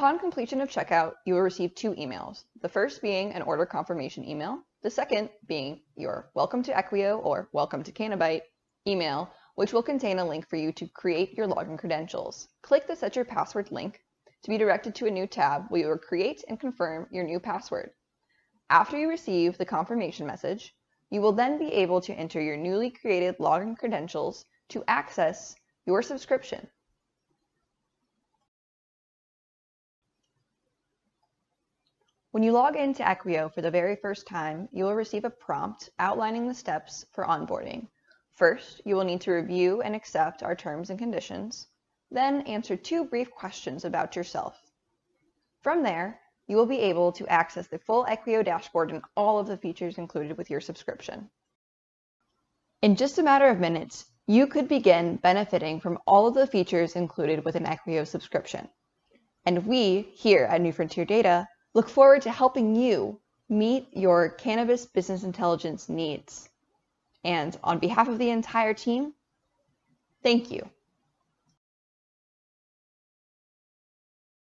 Upon completion of checkout, you will receive 2 emails, the first being an order confirmation email, the second being your Welcome to Equio or Welcome to Cannabite email, which will contain a link for you to create your login credentials. Click the Set Your Password link to be directed to a new tab where you will create and confirm your new password. After you receive the confirmation message, you will then be able to enter your newly created login credentials to access your subscription. When you log into Equio for the very first time, you will receive a prompt outlining the steps for onboarding. First, you will need to review and accept our terms and conditions, then answer 2 brief questions about yourself. From there, you will be able to access the full Equio dashboard and all of the features included with your subscription. In just a matter of minutes, you could begin benefiting from all of the features included with an Equio subscription. And we, here at New Frontier Data, look forward to helping you meet your cannabis business intelligence needs. And on behalf of the entire team, thank you.